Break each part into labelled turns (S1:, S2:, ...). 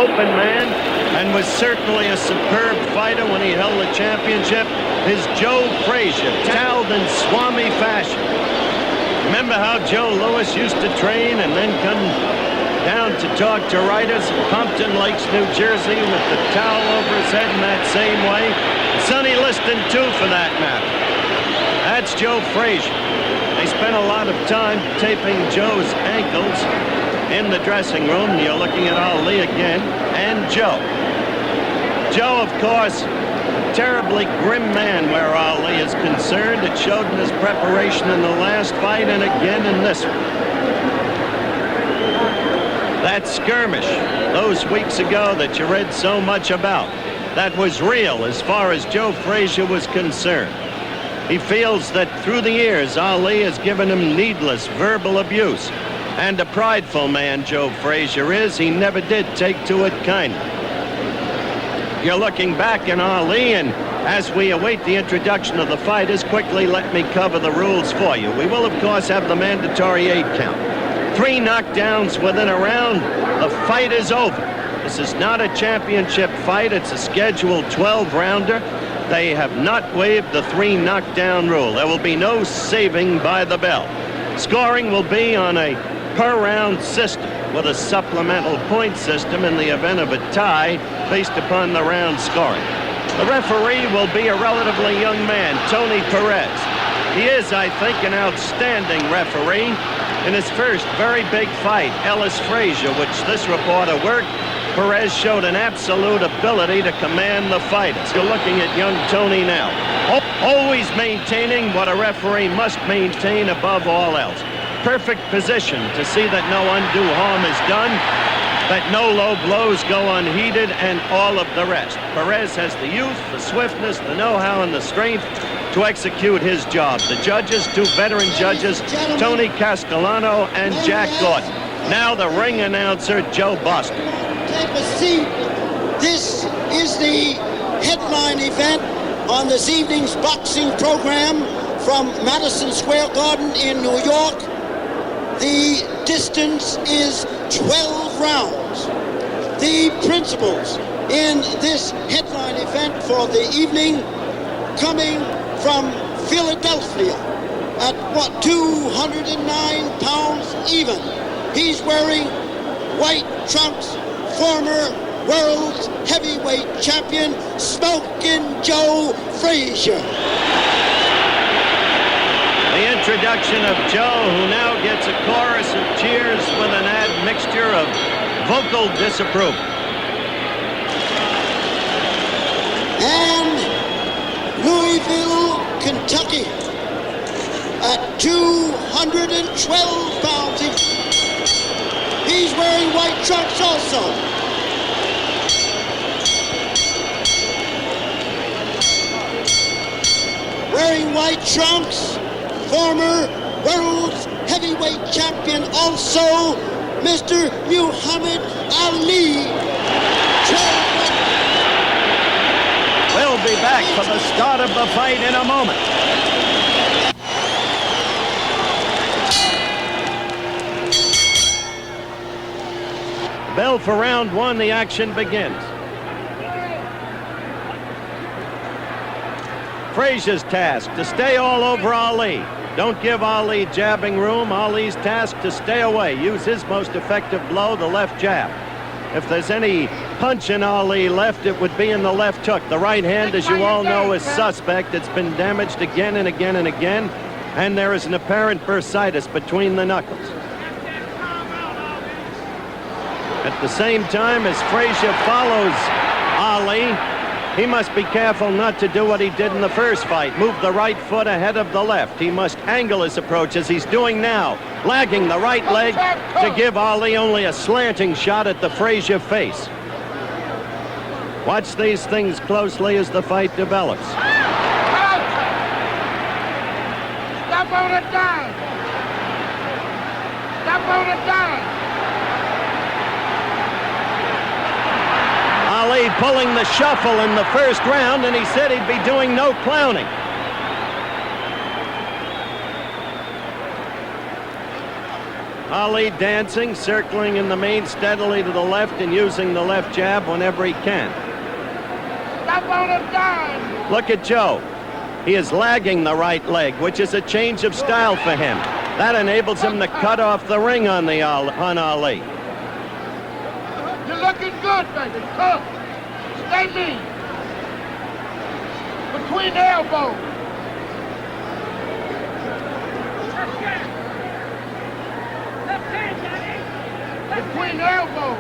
S1: open man and was certainly a superb fighter when he held the championship is Joe Frazier, toweled in Swami fashion. Remember how Joe Louis used to train and then come down to talk to writers in Pumpton Lakes, New Jersey, with the towel over his head in that same way? Sonny Liston, too, for that matter. That's Joe Frazier. They spent a lot of time taping Joe's ankles in the dressing room. You're looking at Ali again, and Joe. Joe, of course, a terribly grim man where Ali is concerned. It showed in his preparation in the last fight and again in this one. That skirmish those weeks ago that you read so much about, that was real as far as Joe Frazier was concerned. He feels that through the years, Ali has given him needless verbal abuse. And a prideful man Joe Frazier is, he never did take to it kindly. You're looking back in Ali, and as we await the introduction of the fighters, quickly let me cover the rules for you. We will, of course, have the mandatory 8 count. 3 knockdowns within a round, the fight is over. This is not a championship fight, it's a scheduled 12-rounder. They have not waived the 3 knockdown rule. There will be no saving by the bell. Scoring will be on a per-round system with a supplemental point system in the event of a tie based upon the round scoring. The referee will be a relatively young man, Tony Perez. He is, I think, an outstanding referee. In his first very big fight, Ellis Frazier, which this reporter worked, Perez showed an absolute ability to command the fighters. You're looking at young Tony now, always maintaining what a referee must maintain above all else. Perfect position to see that no undue harm is done, that no low blows go unheeded, and all of the rest. Perez has the youth, the swiftness, the know-how, and the strength to execute his job. The judges, 2 veteran judges, Tony Castellano and Jack Gordon. Now the ring announcer, Joe Boston.
S2: Take a seat. This is the headline event on this evening's boxing program from Madison Square Garden in New York. The distance is 12 rounds. The principals in this headline event for the evening, coming from Philadelphia at 209 pounds even. He's wearing white trunks, former world heavyweight champion, Smokin' Joe Frazier.
S1: The introduction of Joe, who now gets a chorus of cheers with an admixture of vocal disapproval.
S2: And Louisville, Kentucky, at 212 pounds. He's wearing white trunks also. Wearing white trunks, former world heavyweight champion also, Mr. Muhammad Ali.
S1: We'll be back for the start of the fight in a moment. Bell for round 1, the action begins. Frazier's task to stay all over Ali. Don't give Ali jabbing room. Ali's task to stay away. Use his most effective blow, the left jab. If there's any punch in Ali left, it would be in the left hook. The right hand, as you all know, is suspect. It's been damaged again and again and again, and there is an apparent bursitis between the knuckles. At the same time, as Frazier follows Ali, he must be careful not to do what he did in the first fight, move the right foot ahead of the left. He must angle his approach as he's doing now, lagging the right leg to give Ali only a slanting shot at the Frazier face. Watch these things closely as the fight develops.
S3: Stop on the dime! Stop on the dime!
S1: Ali pulling the shuffle in the first round, and he said he'd be doing no clowning. Ali dancing, circling in the main steadily to the left and using the left jab whenever he can.
S3: Stop on a dime.
S1: Look at Joe. He is lagging the right leg, which is a change of style for him. That enables him to cut off the ring on Ali.
S3: You're looking good, baby. Come. Stay mean. Between the elbows. Between the elbows.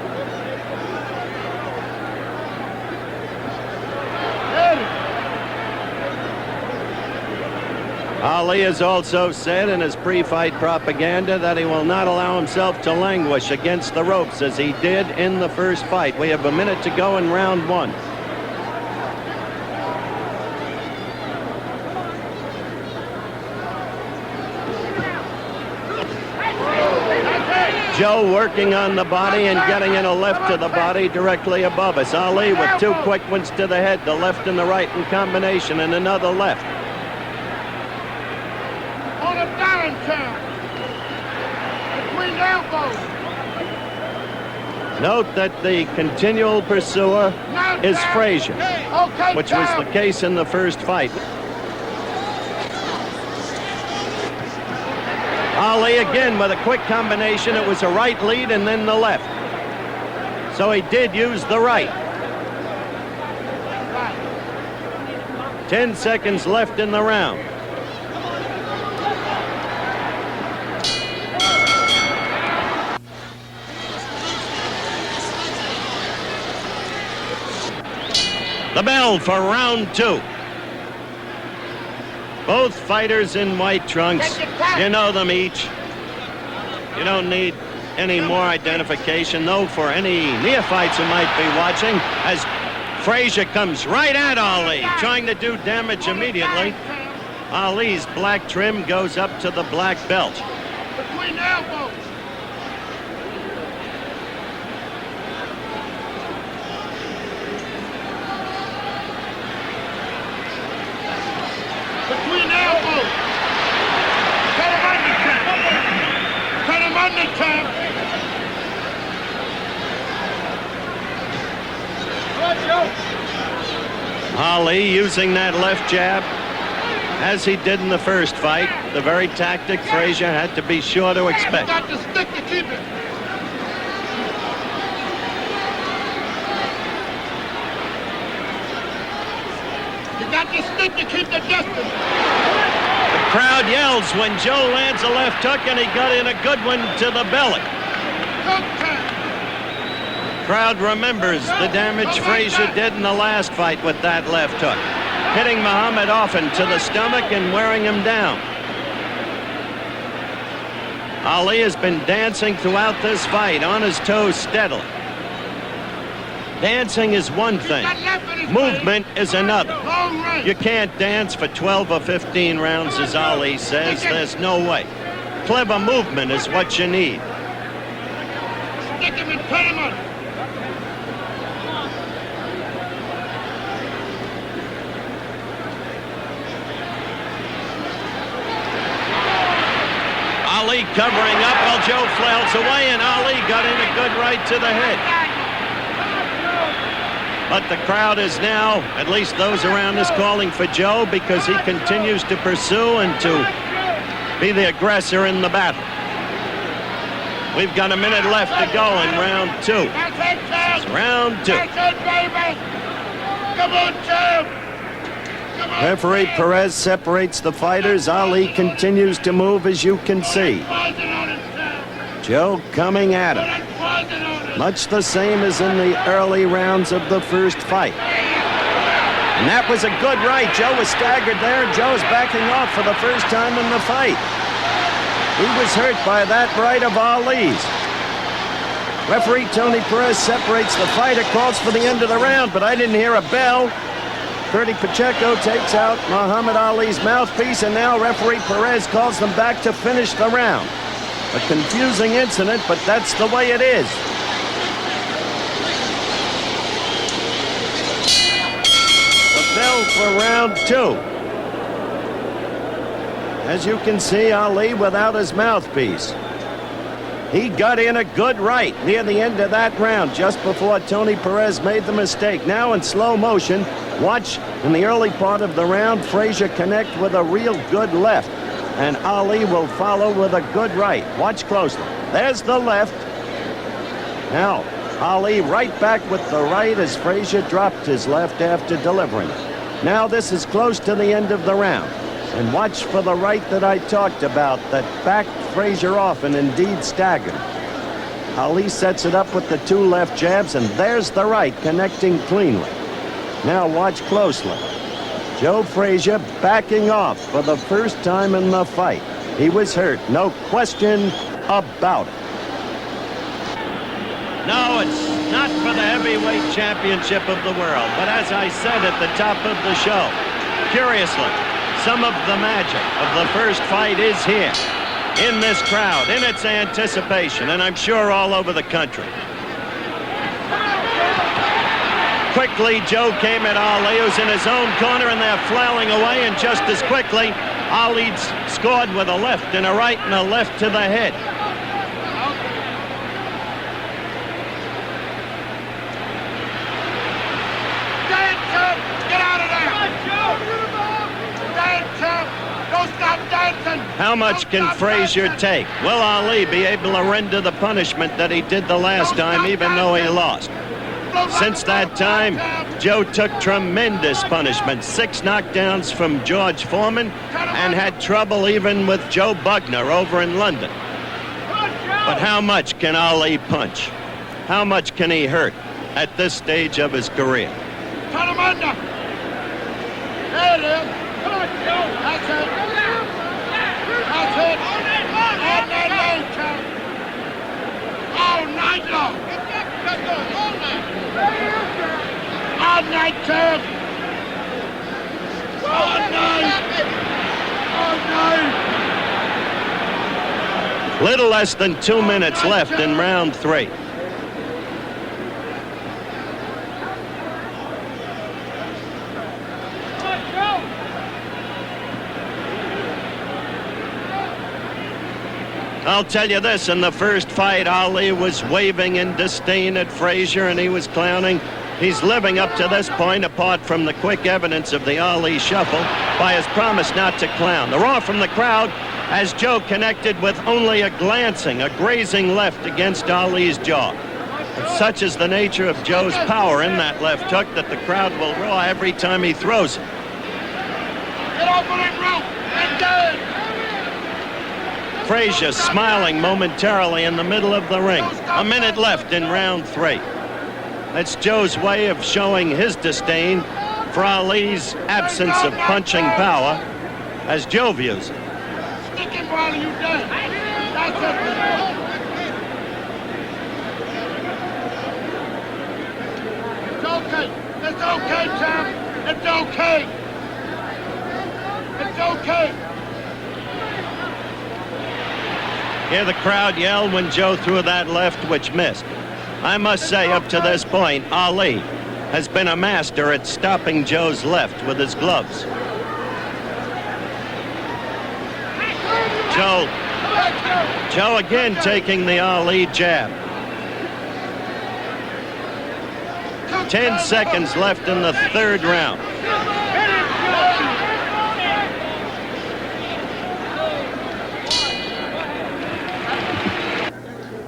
S1: Ali has also said in his pre-fight propaganda that he will not allow himself to languish against the ropes as he did in the first fight. We have a minute to go in round one. Joe working on the body and getting in a left to the body directly above us. Ali with two quick ones to the head, the left and the right in combination, and another left.
S3: On a dime count. Between the elbows.
S1: Note that the continual pursuer is Frazier,
S3: Okay,
S1: which was the case in the first fight. Ali again with a quick combination. It was a right lead and then the left. So he did use the right. 10 seconds left in the round. The bell for round two. Both fighters in white trunks. You know them each. You don't need any more identification, though, for any neophytes who might be watching, as Frazier comes right at Ali, trying to do damage immediately. Ali's black trim goes up to the black belt.
S3: Between the elbows. Between the elbows. Cut him under, champ. Cut him under, champ.
S1: Ali using that left jab, as he did in the first fight, the very tactic Frazier had to be sure to expect.
S3: You got the stick to keep it. You got the stick to keep the distance.
S1: The crowd yells when Joe lands a left hook, and he got in a good one to the belly.
S3: Good time.
S1: Crowd remembers the damage Frazier did in the last fight with that left hook, hitting Muhammad often to the stomach and wearing him down. Ali has been dancing throughout this fight, on his toes steadily. Dancing is one thing. Movement is another. You can't dance for 12 or 15 rounds, as Ali says. There's no way. Clever movement is what you need.
S3: Stick him and cut him under.
S1: Ali covering up while Joe flails away, and Ali got in a good right to the head. But the crowd is now, at least those around us, calling for Joe because he continues to pursue and to be the aggressor in the battle. We've got a minute left to go in round two.
S3: That's it, champ.
S1: It's round two.
S3: That's it, baby. Come on, champ. Come on,
S1: Referee
S3: champ.
S1: Perez separates the fighters. Ali continues to move, as you can see.
S3: Poison on it, champ.
S1: Joe coming at him.
S3: Put poison on it.
S1: Much the same as in the early rounds of the first fight. And that was a good right. Joe was staggered there. Joe's backing off for the first time in the fight. He was hurt by that right of Ali's. Referee Tony Perez separates the fighter, calls for the end of the round, but I didn't hear a bell. Bertie Pacheco takes out Muhammad Ali's mouthpiece, and now referee Perez calls them back to finish the round. A confusing incident, but that's the way it is. The bell for round two. As you can see, Ali without his mouthpiece. He got in a good right near the end of that round, just before Tony Perez made the mistake. Now in slow motion, watch in the early part of the round, Frazier connect with a real good left. And Ali will follow with a good right. Watch closely. There's the left. Now, Ali right back with the right as Frazier dropped his left after delivering it. Now this is close to the end of the round. And watch for the right that I talked about that backed Frazier off and indeed staggered. Ali sets it up with the two left jabs, and there's the right connecting cleanly. Now watch closely. Joe Frazier backing off for the first time in the fight. He was hurt, no question about it. No, it's not for the heavyweight championship of the world, but as I said at the top of the show, curiously, some of the magic of the first fight is here, in this crowd, in its anticipation, and I'm sure all over the country. Quickly, Joe came at Ali, who's in his own corner, and they're flailing away, and just as quickly, Ali scored with a left and a right and a left to the head.
S3: Get out of there! Don't stop dancing!
S1: How much can Frazier take? Will Ali be able to render the punishment that he did the last time, even though he lost? Since that time, Joe took tremendous punishment. 6 knockdowns from George Foreman, and had trouble even with Joe Bugner over in London. But how much can Ali punch? How much can he hurt at this stage of his career?
S3: Turn him under! There it is! Come on, Joe! That's it! That's it! All night long, Joe! All night long! All night, Joe! All night! All night!
S1: Little less than 2 minutes left in round 3. I'll tell you this, in the first fight, Ali was waving in disdain at Frazier, and he was clowning. He's living up to this point, apart from the quick evidence of the Ali shuffle, by his promise not to clown. The roar from the crowd as Joe connected with only a grazing left against Ali's jaw. And such is the nature of Joe's power in that left hook that the crowd will roar every time he throws it.
S3: Get off of that rope! And good!
S1: Frazier smiling momentarily in the middle of the ring. A minute left in round 3. That's Joe's way of showing his disdain for Ali's absence of punching power, as Joe views it.
S3: Stick him while you done. That's it. It's okay. It's okay, champ. It's okay. It's okay.
S1: Hear the crowd yell when Joe threw that left, which missed. I must say, up to this point, Ali has been a master at stopping Joe's left with his gloves. Joe again taking the Ali jab. 10 seconds left in the 3rd round.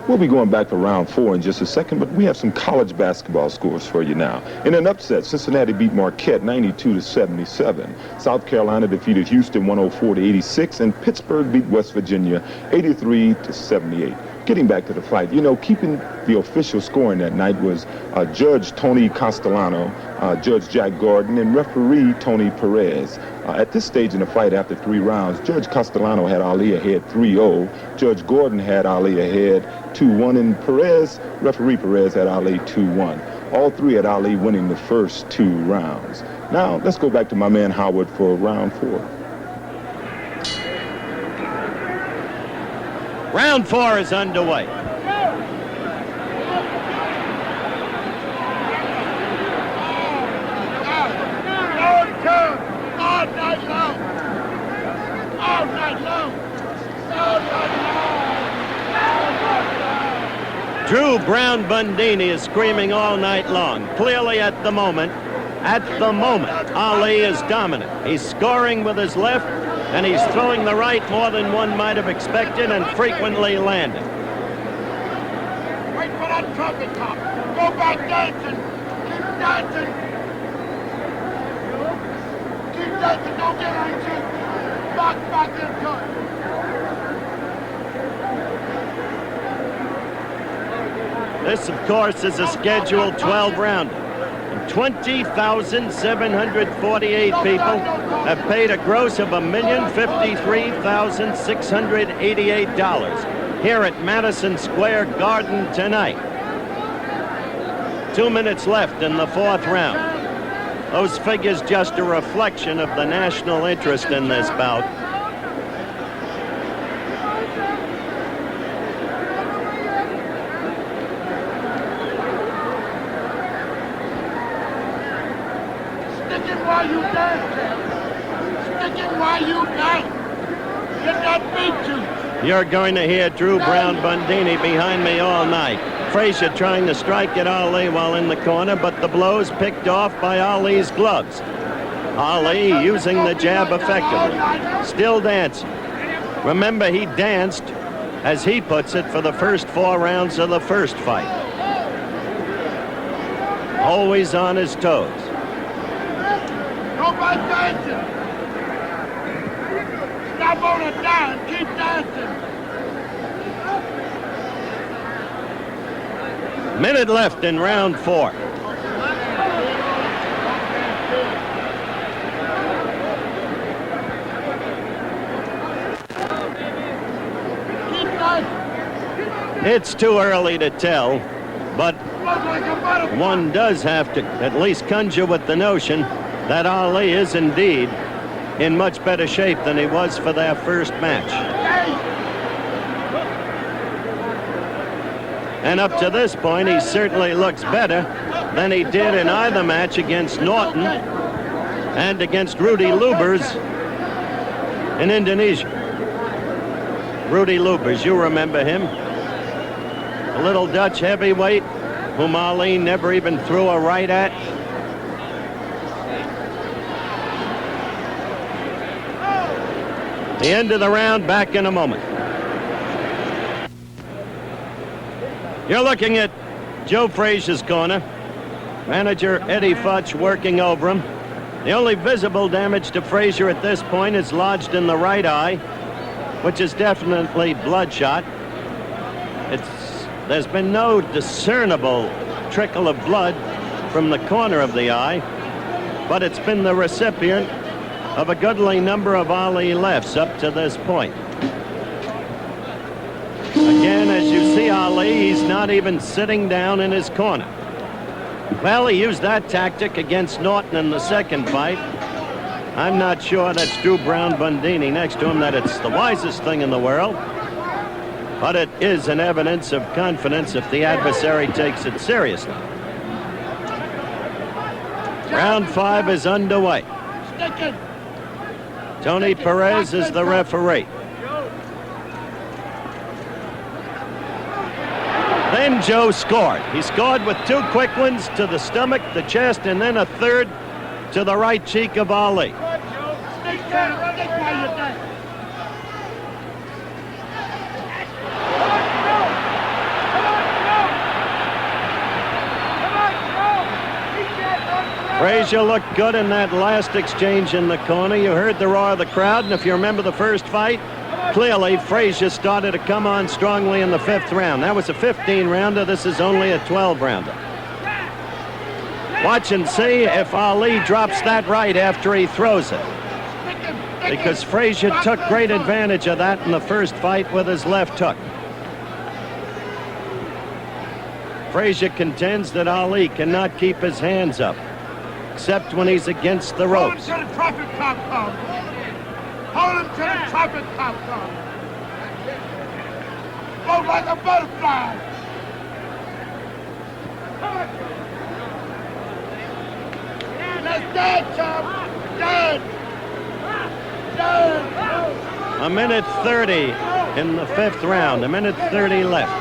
S4: We'll be going back to round 4 in just a second, but we have some college basketball scores for you now. In an upset, Cincinnati beat Marquette 92-77. South Carolina defeated Houston 104-86, and Pittsburgh beat West Virginia 83-78. Getting back to the fight, you know, keeping the official scoring that night was Judge Tony Castellano, Judge Jack Gordon, and referee Tony Perez. At this stage in the fight, after 3 rounds, Judge Castellano had Ali ahead 3-0. Judge Gordon had Ali ahead 2-1, and referee Perez had Ali 2-1. All 3 had Ali winning the first 2 rounds. Now, let's go back to my man Howard for round 4.
S1: Round 4 is underway.
S3: All night long. All night long. All night long.
S1: Drew Brown Bundini is screaming all night long. Clearly at the moment, Ali is dominant. He's scoring with his left, and he's throwing the right more than one might have expected and frequently landing.
S3: Wait for that trumpet top. Go back dancing. Keep dancing. Keep dancing. Don't get anxious. Box back into it.
S1: This, of course, is a scheduled 12-rounder. 20,748 people have paid a gross of $1,053,688 here at Madison Square Garden tonight. 2 minutes left in the fourth round. Those figures just a reflection of the national interest in this bout.
S3: While you dance, stick it while you dance. Get that beat to.
S1: You're going to hear Drew Brown Bundini behind me all night. Frazier trying to strike at Ali while in the corner, but the blows picked off by Ali's gloves. Ali using the jab effectively. Still dancing. Remember, he danced, as he puts it, for the first 4 rounds of the first fight. Always on his toes.
S3: Go by dancing. Stop on it down. Keep dancing.
S1: Minute left in round 4.
S3: Keep dancing.
S1: It's too early to tell, but one does have to at least conjure with the notion that Ali is indeed in much better shape than he was for their first match. And up to this point, he certainly looks better than he did in either match against Norton and against Rudy Lubers in Indonesia. Rudy Lubers, you remember him. A little Dutch heavyweight whom Ali never even threw a right at. The end of the round, back in a moment. You're looking at Joe Frazier's corner. Manager Eddie Futch working over him. The only visible damage to Frazier at this point is lodged in the right eye, which is definitely bloodshot. There's been no discernible trickle of blood from the corner of the eye, but it's been the recipient of a goodly number of Ali lefts up to this point. Again, as you see Ali, he's not even sitting down in his corner. Well, he used that tactic against Norton in the second fight. I'm not sure that's Drew Brown Bundini next to him that it's the wisest thing in the world, but it is an evidence of confidence if the adversary takes it seriously. Round 5 is underway.
S3: Stick it.
S1: Tony Perez is the referee. Then Joe scored. He scored with 2 quick ones to the stomach, the chest, and then a third to the right cheek of Ali.
S3: Stick down. Stick while you dance.
S1: Frazier looked good in that last exchange in the corner. You heard the roar of the crowd, and if you remember the first fight, clearly Frazier started to come on strongly in the 5th round. That was a 15-rounder. This is only a 12-rounder. Watch and see if Ali drops that right after he throws it, because Frazier took great advantage of that in the first fight with his left hook. Frazier contends that Ali cannot keep his hands up, except when he's against the ropes.
S3: Hold him to the trumpet top comes. Hold him to the trumpet top comes. Go like a butterfly. Let's dance, chum. Dance. Dance.
S1: A minute 30 in the 5th round. A minute 30 left.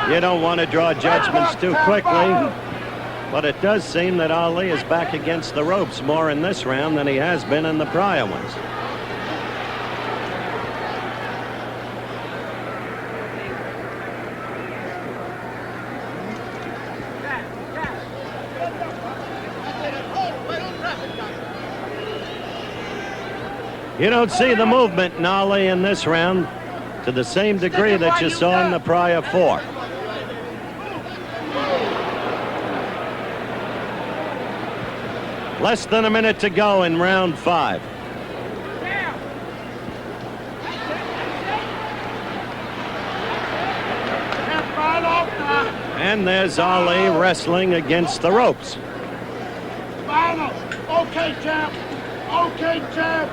S1: You don't want to draw judgments too quickly, but it does seem that Ali is back against the ropes more in this round than he has been in the prior ones. You don't see the movement in Ali in this round to the same degree that you saw in the prior four. Less than a minute to go in round 5. And there's Ali wrestling against the ropes.
S3: Final. Okay, champ. Okay, champ.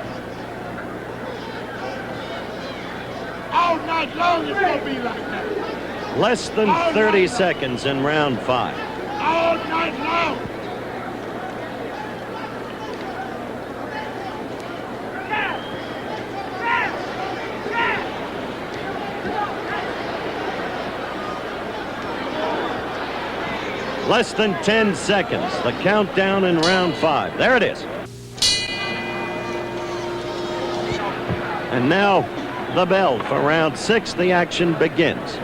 S3: All night long it's going to be like that.
S1: Less than 30 seconds in round 5.
S3: All night long.
S1: Less than 10 seconds. The countdown in round 5. There it is. And now the bell for round 6. The action begins.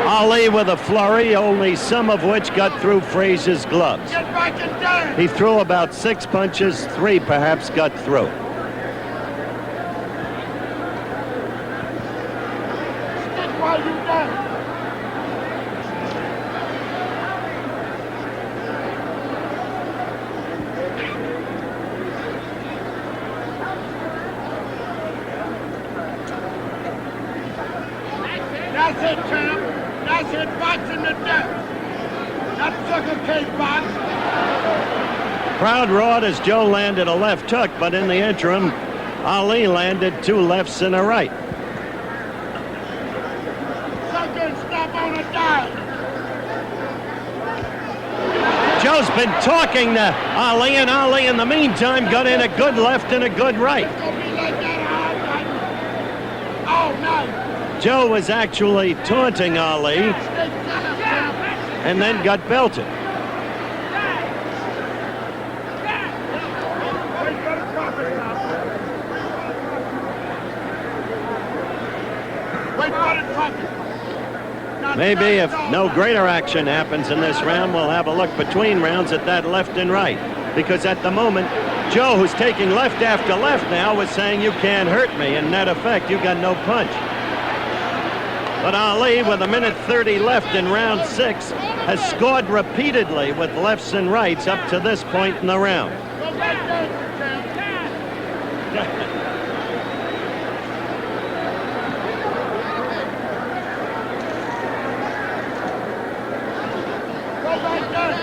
S1: Ali with a flurry, only some of which got through Frazier's gloves.
S3: Get back and down.
S1: He threw about 6 punches, 3 perhaps got through.
S3: Stick while you down. That's it, champ. That's it, boxing to death. Not sugar cake box.
S1: Crowd roared as Joe landed a left hook, but in the interim, Ali landed 2 lefts and a right.
S3: Sucker and stop on a dime.
S1: Joe's been talking to Ali, and Ali in the meantime got in a good left and a good right.
S3: It's gonna be like that all night.
S1: Joe was actually taunting Ali
S3: Stick time, champ.
S1: and then got belted.
S3: Wait for the profit now. Wait for the profit. Now,
S1: Maybe if
S3: that's
S1: no
S3: all.
S1: greater action happens in this round, we'll have a look between rounds at that left and right. Because at the moment, Joe, who's taking left after left now, was saying, you can't hurt me. In net effect, you got no punch. But Ali, with 1:30 left in round 6, has scored repeatedly with lefts and rights up to this point in the round.
S3: Go back there, champ. Go back there.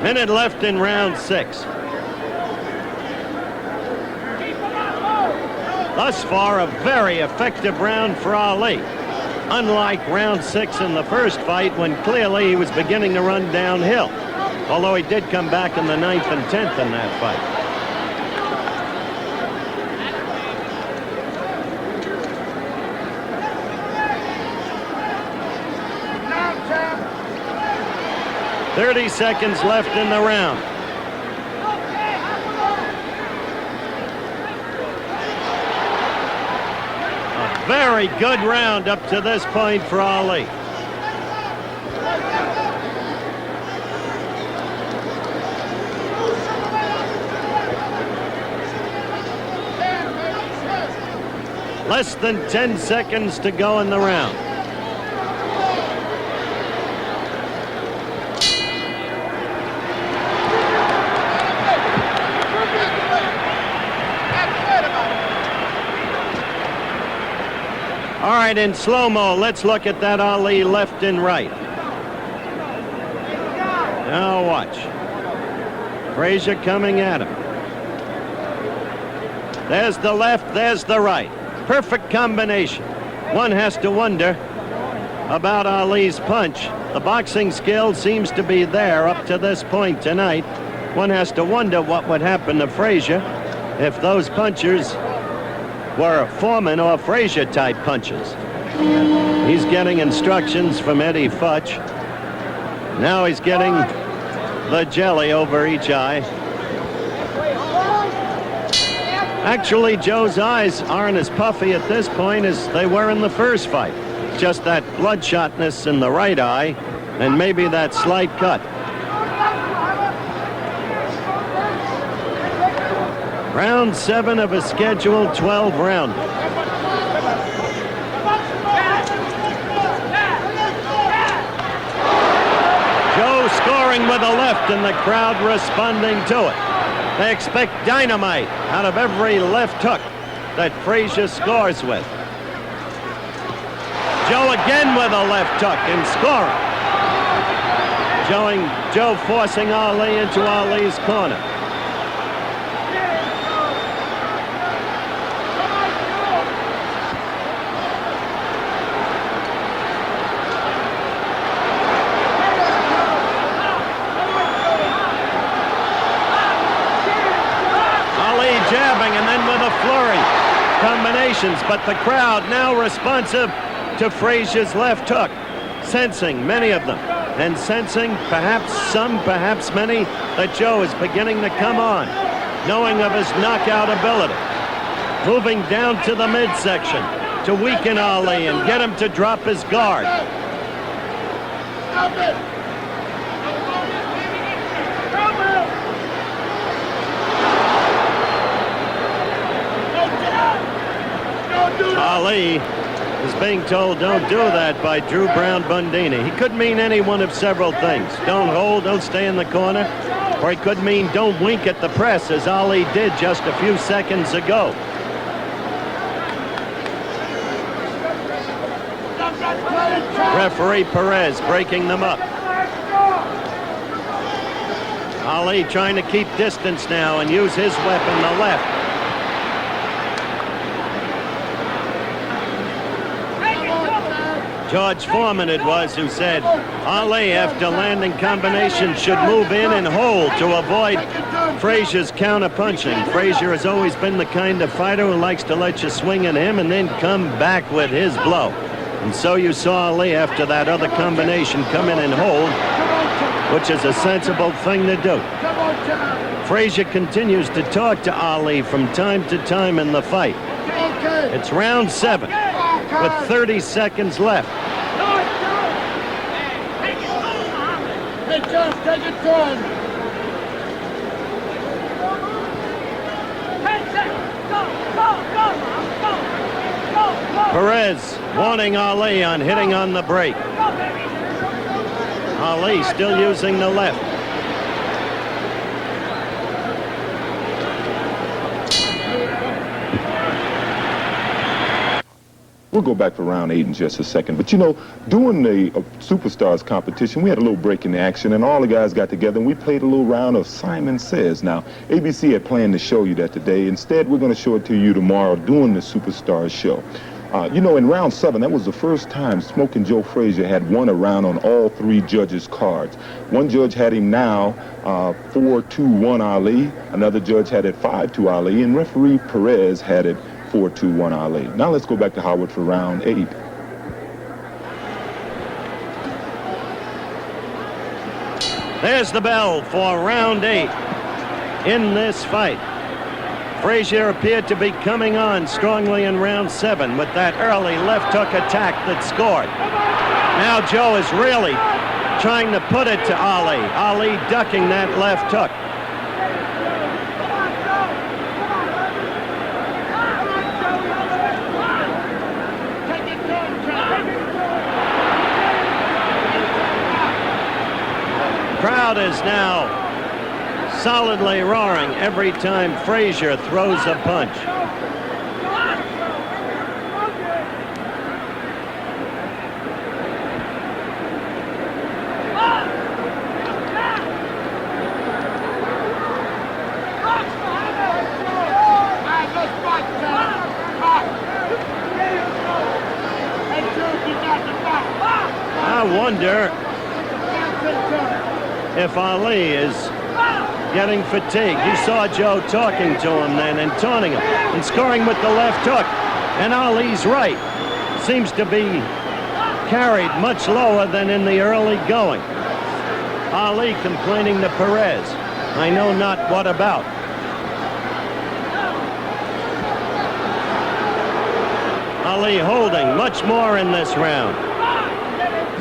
S1: Minute left in round 6. Thus far, a very effective round for Ali. Unlike round 6 in the first fight, when clearly he was beginning to run downhill. Although he did come back in the 9th and 10th in that fight.
S3: Now, champ.
S1: 30 seconds left in the round. Very good round up to this point for Ali. Less than 10 seconds to go in the round. All right, in slow-mo, let's look at that Ali left and right. Now watch. Frazier coming at him. There's the left, there's the right. Perfect combination. One has to wonder about Ali's punch. The boxing skill seems to be there up to this point tonight. One has to wonder what would happen to Frazier if those punchers were Foreman or Frazier type punches. He's getting instructions from Eddie Futch. Now he's getting the jelly over each eye. Actually, Joe's eyes aren't as puffy at this point as they were in the first fight. Just that bloodshotness in the right eye and maybe that slight cut. Round 7 of a scheduled 12-round. Joe scoring with a left and the crowd responding to it. They expect dynamite out of every left hook that Frazier scores with. Joe again with a left hook and scoring. Joe forcing Ali into Ali's corner. Jabbing and then with a flurry combinations, but the crowd now responsive to Frazier's left hook, sensing many of them, and sensing perhaps some, perhaps many, that Joe is beginning to come on, knowing of his knockout ability, moving down to the midsection to weaken Ali and get him to drop his guard. Ali is being told don't do that by Drew Brown Bundini. He could mean any one of several things. Don't hold, don't stay in the corner. Or he could mean don't wink at the press, as Ali did just a few seconds ago. Referee Perez breaking them up. Ali trying to keep distance now and use his weapon, the left. George Foreman it was who said Ali, after landing combinations, should move in and hold to avoid Frazier's counter-punching. Frazier has always been the kind of fighter who likes to let you swing at him and then come back with his blow. And so you saw Ali, after that other combination, come in and hold, which is a sensible thing to do. Frazier continues to talk to Ali from time to time in the fight. It's round 7 with 30 seconds left.
S3: Hey, Josh, take it turn.
S1: Perez warning Ali on hitting on the break. Ali still using the left.
S4: We'll go back to round 8 in just a second. But, you know, during the Superstars competition, we had a little break in the action, and all the guys got together, and we played a little round of Simon Says. Now, ABC had planned to show you that today. Instead, we're going to show it to you tomorrow during the Superstars show. You know, in round 7, that was the first time Smoking Joe Frazier had won a round on all 3 judges' cards. One judge had him now 4-2-1 Ali. Another judge had it 5-2 Ali, and referee Perez had it 4-2-1 Ali. Now let's go back to Howard for round 8.
S1: There's the bell for round 8 in this fight. Frazier appeared to be coming on strongly in round 7 with that early left hook attack that scored. Now Joe is really trying to put it to Ali. Ali ducking that left hook. Crowd is now solidly roaring every time Frazier throws a punch. I wonder if Ali is getting fatigued. You saw Joe talking to him then and taunting him and scoring with the left hook. And Ali's right. Seems to be carried much lower than in the early going. Ali complaining to Perez. I know not what about. Ali holding much more in this round.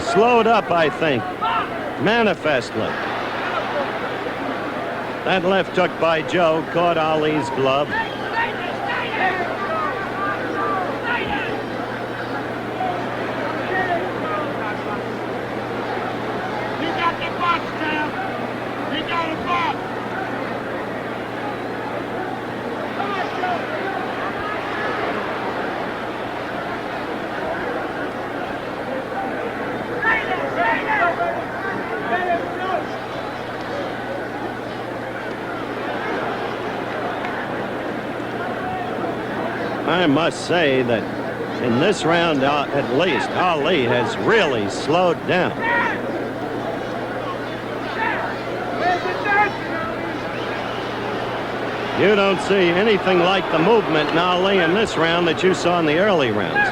S1: Slowed up, I think, manifestly. That left hook by Joe caught Ali's glove.
S3: You got the box, Cam. You got a box. Come on, Joe.
S1: I must say that in this round, at least, Ali has really slowed down. You don't see anything like the movement in Ali in this round that you saw in the early rounds.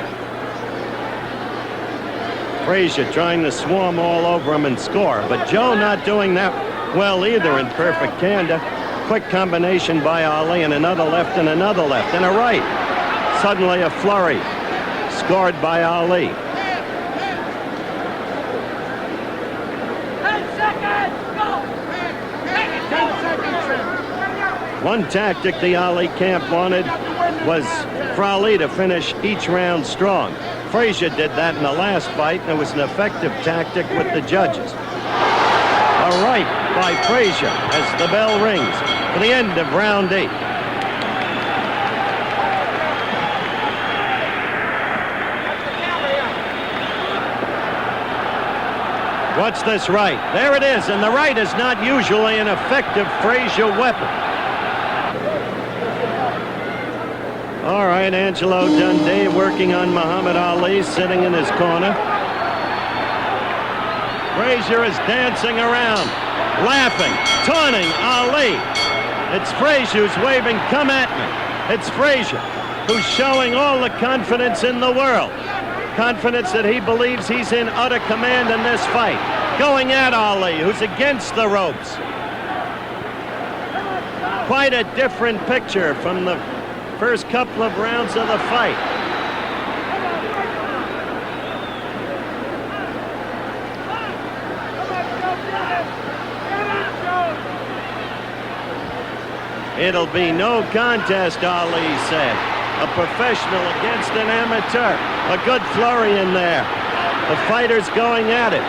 S1: Frazier trying to swarm all over him and score, but Joe not doing that well either in perfect candor. Quick combination by Ali and another left and another left and a right. Suddenly a flurry scored by Ali.
S3: 10 seconds, go! 10 seconds.
S1: One tactic the Ali camp wanted was for Ali to finish each round strong. Frazier did that in the last fight, and it was an effective tactic with the judges. A right by Frazier as the bell rings for the end of round 8. What's this right? There it is, and the right is not usually an effective Frazier weapon. All right, Angelo Dundee working on Muhammad Ali, sitting in his corner. Frazier is dancing around, laughing, taunting Ali. It's Frazier who's waving, "Come at me." It's Frazier who's showing all the confidence in the world. Confidence that he believes he's in utter command in this fight. Going at Ali, who's against the ropes. Quite a different picture from the first couple of rounds of the fight. It'll be no contest, Ali said. A professional against an amateur. A good flurry in there. The fighters going at it.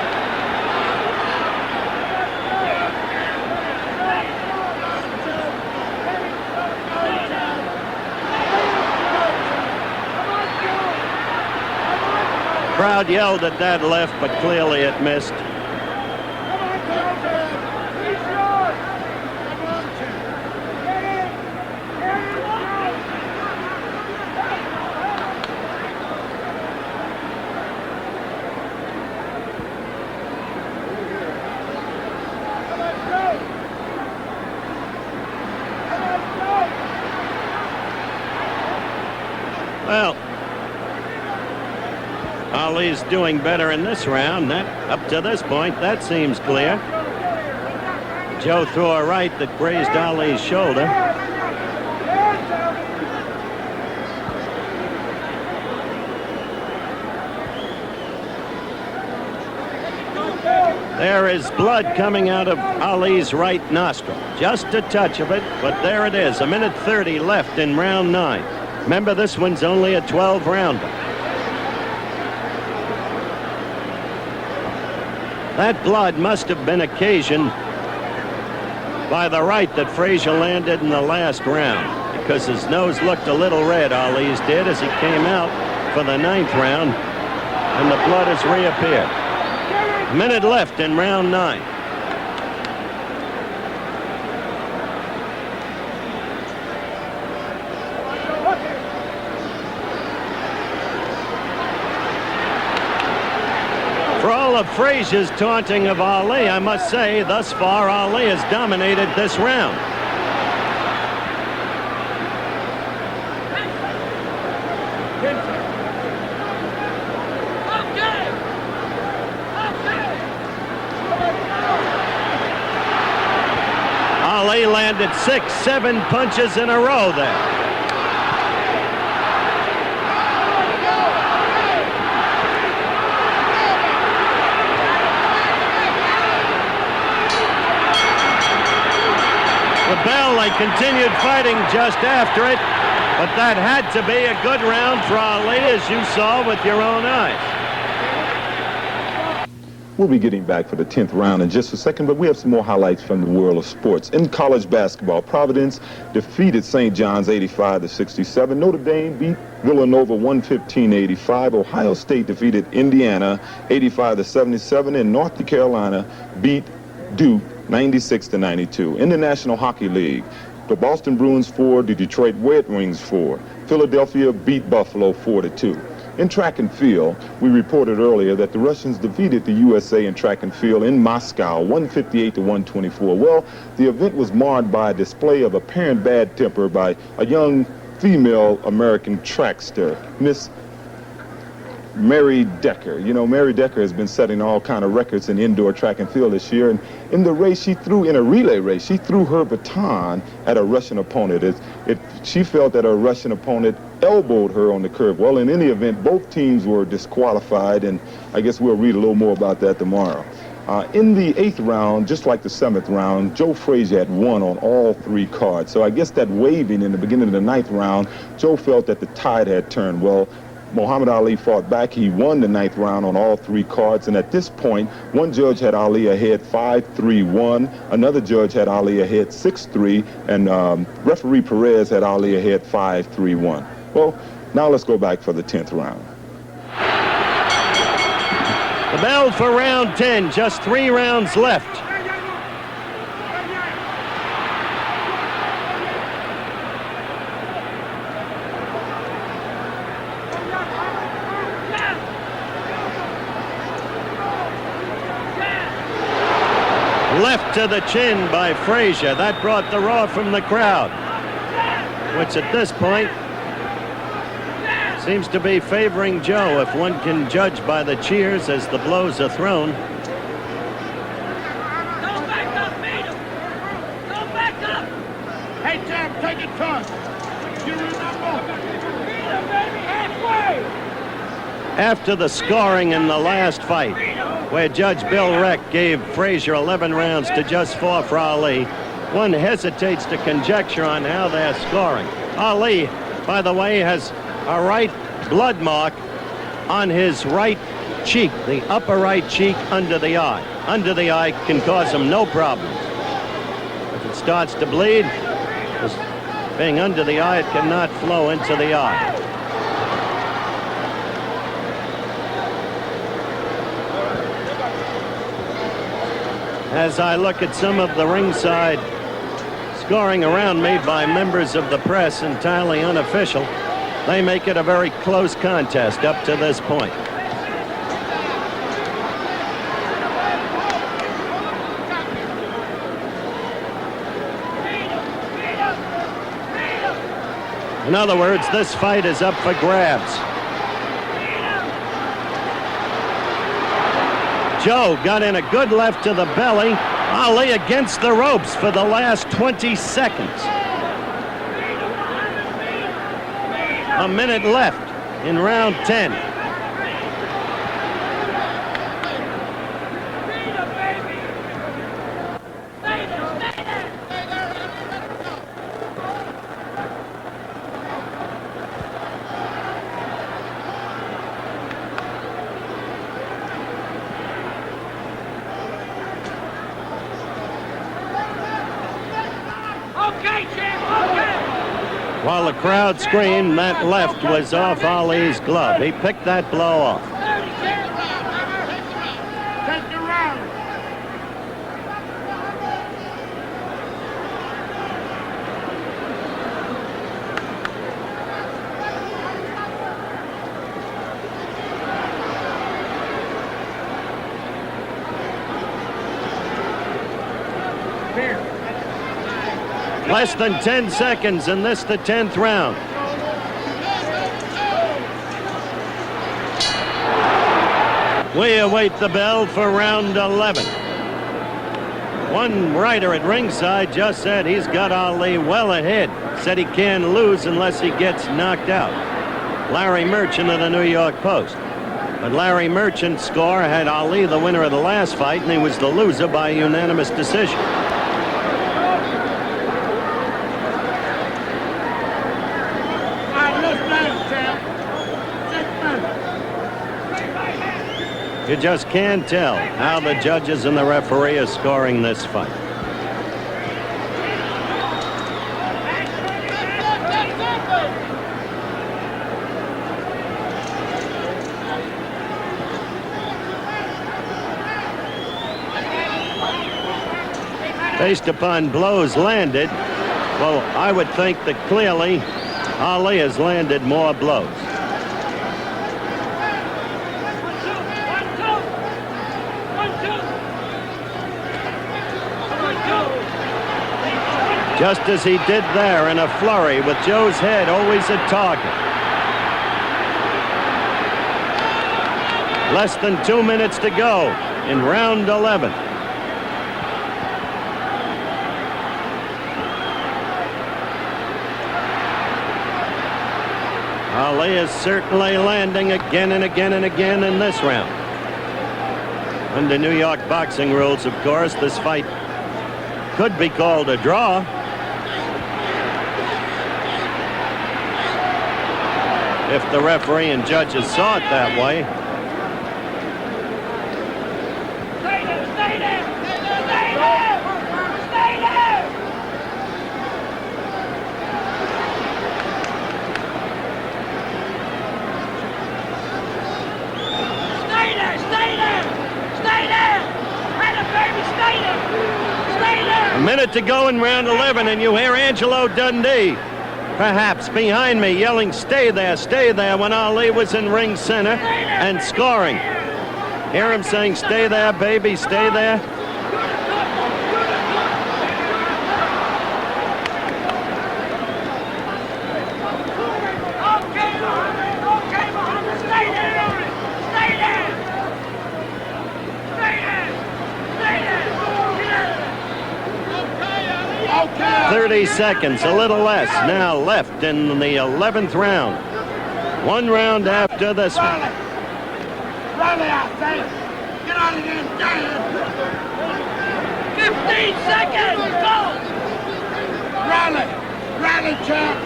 S1: Crowd yelled at that left, but clearly it missed. Well, Ali's doing better in this round. That, up to this point, that seems clear. Joe threw a right that grazed Ali's shoulder. There is blood coming out of Ali's right nostril. Just a touch of it, but there it is. 1:30 left in round 9. Remember, this one's only a 12-rounder. That blood must have been occasioned by the right that Frazier landed in the last round, because his nose looked a little red, Ali's did, as he came out for the 9th round, and the blood has reappeared. A minute left in round 9. all of Frazier's taunting of Ali, I must say, thus far, Ali has dominated this round. Ali landed 6-7 punches in a row there. The bell, they continued fighting just after it, but that had to be a good round for Ali, as you saw with your own eyes.
S4: We'll be getting back for the 10th round in just a second, but we have some more highlights from the world of sports. In college basketball, Providence defeated St. John's 85-67. Notre Dame beat Villanova 115-85. Ohio State defeated Indiana 85-77. And North Carolina beat Duke 96-92. In the National Hockey League, the Boston Bruins 4, the Detroit Red Wings 4. Philadelphia beat Buffalo 4-2. In track and field, we reported earlier that the Russians defeated the USA in track and field in Moscow 158-124. Well, the event was marred by a display of apparent bad temper by a young female American trackster, Miss Mary Decker. You know, Mary Decker has been setting all kind of records in indoor track and field this year. And in the race, in a relay race, she threw her baton at a Russian opponent. She felt that a Russian opponent elbowed her on the curve. Well, in any event, both teams were disqualified, and I guess we'll read a little more about that tomorrow. In the 8th round, just like the 7th round, Joe Frazier had won on all 3 cards. So I guess that waving in the beginning of the 9th round, Joe felt that the tide had turned. Well, Muhammad Ali fought back. He won the 9th round on all 3 cards, and at this point, one judge had Ali ahead 5-3-1, another judge had Ali ahead 6-3, and referee Perez had Ali ahead 5-3-1. Well, now let's go back for the 10th round.
S1: The bell for round 10, just 3 rounds left. Left to the chin by Frazier. That brought the roar from the crowd, which at this point seems to be favoring Joe, if one can judge by the cheers as the blows are thrown.
S3: Don't back up, beat him. Don't back up. Hey, Jam, take it tough. You remember? Beat him, baby, halfway.
S1: After the scoring in the last fight, where Judge Bill Reck gave Frazier 11 rounds to just 4 for Ali, one hesitates to conjecture on how they're scoring. Ali, by the way, has a right blood mark on his right cheek, the upper right cheek under the eye. Under the eye can cause him no problems. If it starts to bleed, being under the eye, it cannot flow into the eye. As I look at some of the ringside scoring around made by members of the press, entirely unofficial, they make it a very close contest up to this point. In other words, this fight is up for grabs. Joe got in a good left to the belly. Ali against the ropes for the last 20 seconds. A minute left in round 10. While the crowd screamed, that left was off Ali's glove. He picked that blow off.
S3: Take the round.
S1: Less than 10 seconds, and this the 10th round. We await the bell for round 11. One writer at ringside just said he's got Ali well ahead. Said he can't lose unless he gets knocked out. Larry Merchant of the New York Post. But Larry Merchant's score had Ali the winner of the last fight, and he was the loser by unanimous decision. You just can't tell how the judges and the referee are scoring this fight. Based upon blows landed, well, I would think that clearly Ali has landed more blows. Just as he did there in a flurry, with Joe's head always a target. Less than 2 minutes to go in round 11. Ali is certainly landing again and again and again in this round. Under New York boxing rules, of course, this fight could be called a draw. If the referee and judges saw it that way.
S3: Stay there! Stay there! Stay there! Stay there!
S1: 1 minute to go in round 11, and you hear Angelo Dundee, perhaps behind me, yelling, stay there, when Ali was in ring center and scoring. Hear him saying, stay there, baby, stay there.
S3: Okay, Muhammad, stay there! Stay there! Stay there! Stay there! Okay!
S1: 30 seconds, a little less, now left in the 11th round. One round after this one.
S3: Rally, I say! Get out of there, damn! 15 seconds! Go! Rally, champ!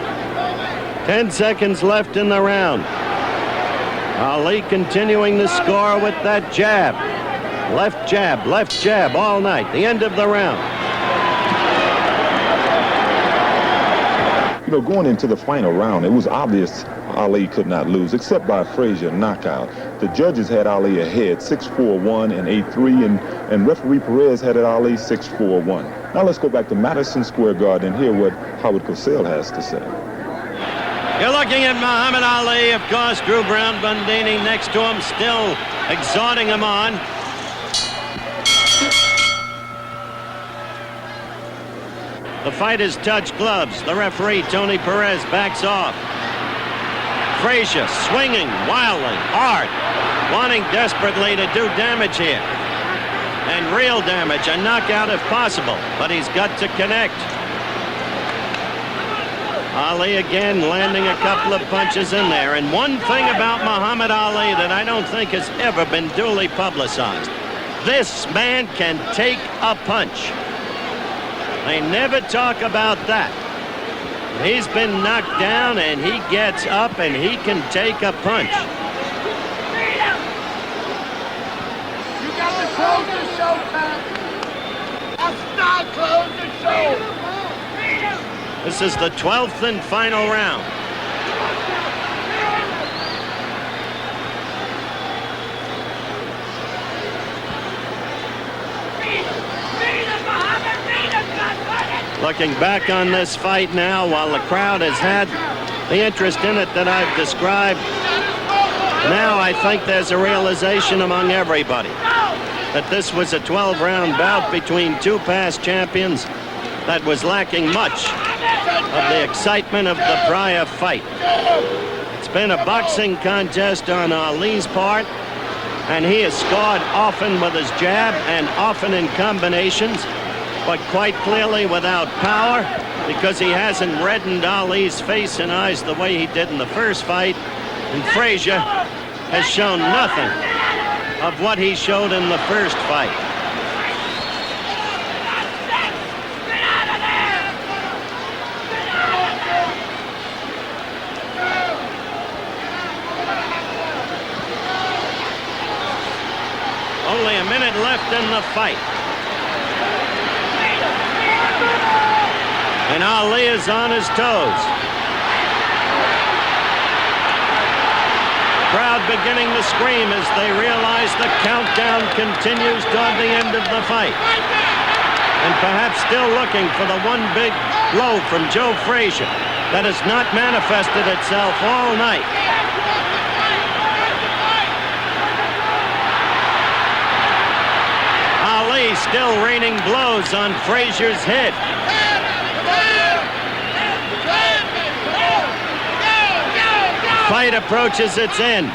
S1: 10 seconds left in the round. Ali continuing to score with that jab. Left jab all night. The end of the round.
S4: You know, going into the final round, it was obvious Ali could not lose, except by a Frazier knockout. The judges had Ali ahead, 6-4-1 and 8-3, and referee Perez had it Ali 6-4-1. Now let's go back to Madison Square Garden and hear what Howard Cosell has to say.
S1: You're looking at Muhammad Ali, of course, Drew Brown Bundini next to him, still exhorting him on. The fighters touch gloves. The referee, Tony Perez, backs off. Frazier swinging wildly, hard, wanting desperately to do damage here. And real damage, a knockout if possible, but he's got to connect. Ali again landing a couple of punches in there. And one thing about Muhammad Ali that I don't think has ever been duly publicized. This man can take a punch. They never talk about that. He's been knocked down and he gets up and he can take a punch.
S3: You got to close the show, Tom. That's not close the show.
S1: This is the 12th and final round. Looking back on this fight now, while the crowd has had the interest in it that I've described, now I think there's a realization among everybody that this was a 12-round bout between two past champions that was lacking much of the excitement of the prior fight. It's been a boxing contest on Ali's part, and he has scored often with his jab and often in combinations, but quite clearly without power, because he hasn't reddened Ali's face and eyes the way he did in the first fight. And Frazier has shown nothing of what he showed in the first fight. Only a minute left in the fight. And Ali is on his toes. Crowd beginning to scream as they realize the countdown continues toward the end of the fight. And perhaps still looking for the one big blow from Joe Frazier that has not manifested itself all night. Ali still raining blows on Frazier's head. Fight approaches its end.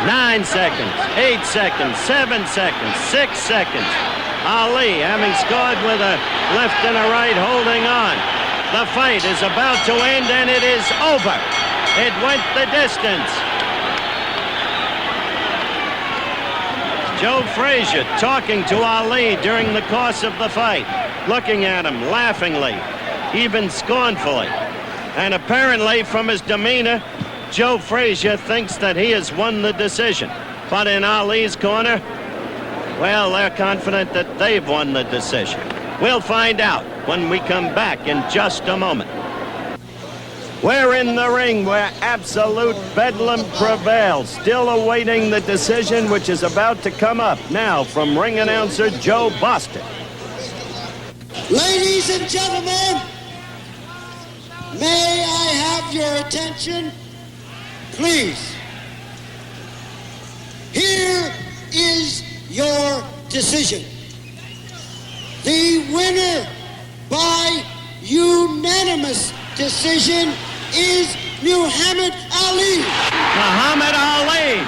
S1: Nine seconds, 8 seconds, 7 seconds, 6 seconds. Ali, having scored with a left and a right, holding on. The fight is about to end, and it is over. It went the distance. Joe Frazier talking to Ali during the course of the fight, looking at him laughingly, even scornfully. And apparently from his demeanor, Joe Frazier thinks that he has won the decision. But in Ali's corner, well, they're confident that they've won the decision. We'll find out when we come back in just a moment. We're in the ring where absolute bedlam prevails, still awaiting the decision which is about to come up now from ring announcer Joe Boston.
S2: Ladies and gentlemen, may I have your attention, please? Here is your decision. The winner by unanimous decision is Muhammad Ali.
S1: Muhammad Ali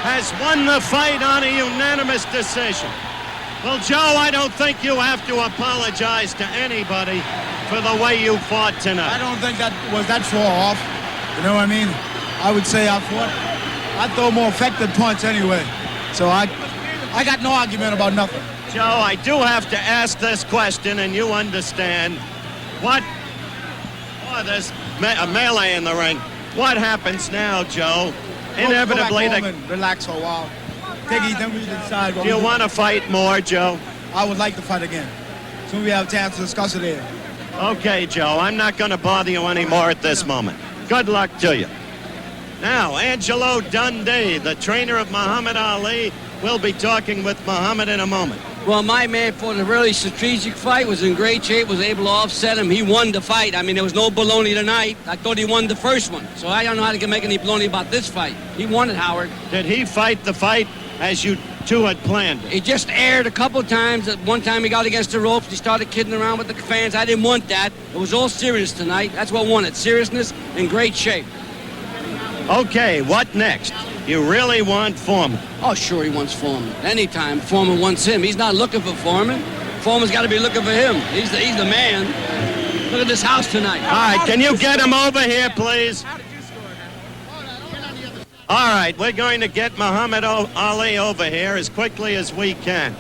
S1: has won the fight on a unanimous decision. Well, Joe, I don't think you have to apologize to anybody for the way you fought tonight.
S5: I don't think that was that far off. You know what I mean? I would say I throw a more effective punch anyway. So I got no argument about nothing.
S1: Joe, I do have to ask this question, and you understand. There's a melee in the ring. What happens now, Joe? Inevitably,
S5: go back home and relax for a while. Then we decide.
S1: Do you want to fight more, Joe?
S5: I would like to fight again. Soon we have a chance to discuss it here.
S1: Okay, Joe. I'm not going to bother you anymore at this moment. Good luck to you. Now, Angelo Dundee, the trainer of Muhammad Ali, will be talking with Muhammad in a moment.
S6: Well, my man fought a really strategic fight, was in great shape, was able to offset him. He won the fight. I mean, there was no baloney tonight. I thought he won the first one. So I don't know how to make any baloney about this fight. He won it, Howard.
S1: Did he fight the fight as you two had planned it?
S6: He just aired a couple of times. At one time he got against the ropes. He started kidding around with the fans. I didn't want that. It was all serious tonight. That's what won it. Seriousness and great shape.
S1: Okay, what next? You really want Foreman?
S6: Oh, sure, he wants Foreman. Anytime Foreman wants him. He's not looking for Foreman. Foreman's got to be looking for him. He's the man. Look at this house tonight.
S1: All right, can you get him over here, please? All right, we're going to get Muhammad Ali over here as quickly as we can.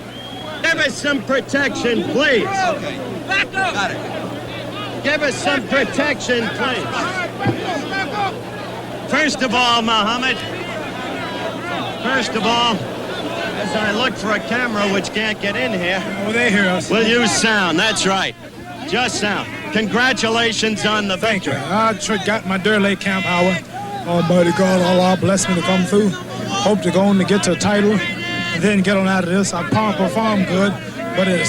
S1: Give us some protection, please.
S6: Okay. Back up. Got it.
S1: Give us some protection, please. First of all, Muhammad, as I look for a camera which can't get in here,
S5: Oh, they hear us.
S1: we'll use sound. That's right. Just sound. Congratulations on the victory.
S5: I got my Durley camp hour. Almighty God, Allah bless me to come through. Hope to go on to get to a title and then get on out of this. I perform good, but it's